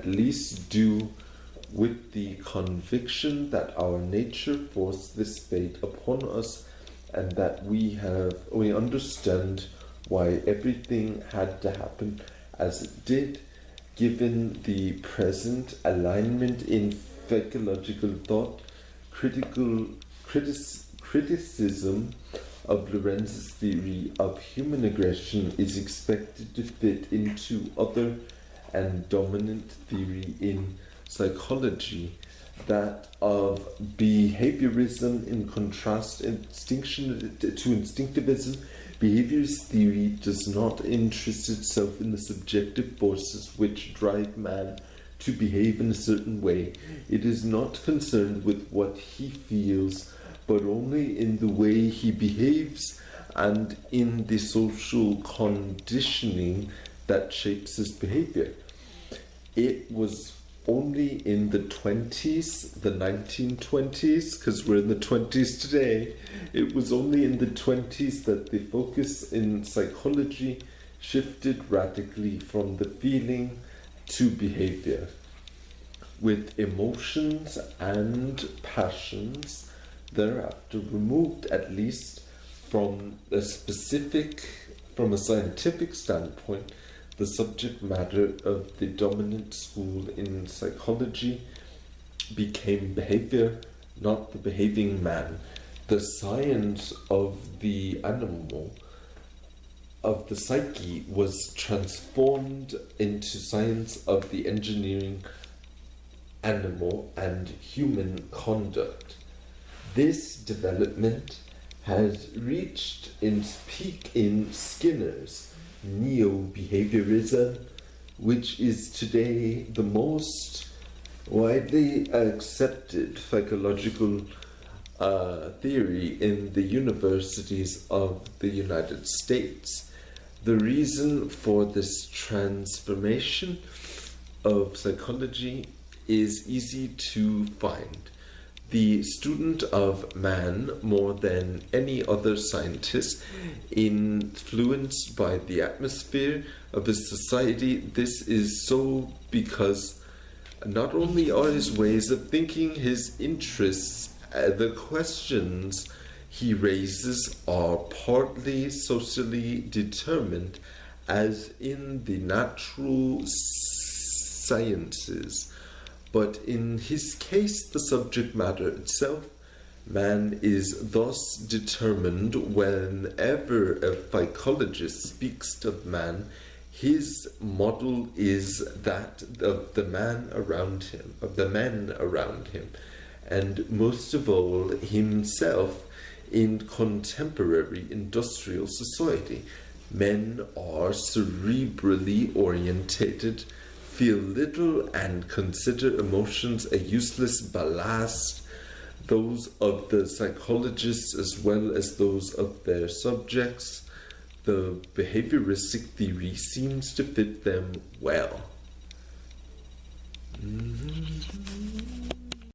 least do with the conviction that our nature forced this fate upon us, and that we understand why everything had to happen as it did, given the present alignment in psychological thought. Criticism of Lorenz's theory of human aggression is expected to fit into other and dominant theory in psychology, that of behaviorism. In contrast to instinctivism, behaviorist theory does not interest itself in the subjective forces which drive man to behave in a certain way. It is not concerned with what he feels, but only in the way he behaves and in the social conditioning that shapes his behavior. It was only in the 1920s, because we're in the 20s today, it was only in the 20s that the focus in psychology shifted radically from the feeling to behavior, with emotions and passions thereafter removed, at least from a scientific standpoint. The subject matter of the dominant school in psychology became behavior, not the behaving man. The science of the animal, of the psyche, was transformed into science of the engineering animal and human conduct. This development has reached its peak in Skinner's neo-behaviorism, which is today the most widely accepted psychological theory in the universities of the United States. The reason for this transformation of psychology is easy to find. The student of man, more than any other scientist, influenced by the atmosphere of his society. This is so because not only are his ways of thinking, his interests, the questions he raises are partly socially determined, as in the natural sciences. But in his case, the subject matter itself, man is thus determined. Whenever a psychologist speaks of man, his model is that of the man around him, of the men around him, and most of all himself. In contemporary industrial society, men are cerebrally orientated, feel little, and consider emotions a useless ballast. Those of the psychologists as well as those of their subjects. The behavioristic theory seems to fit them well.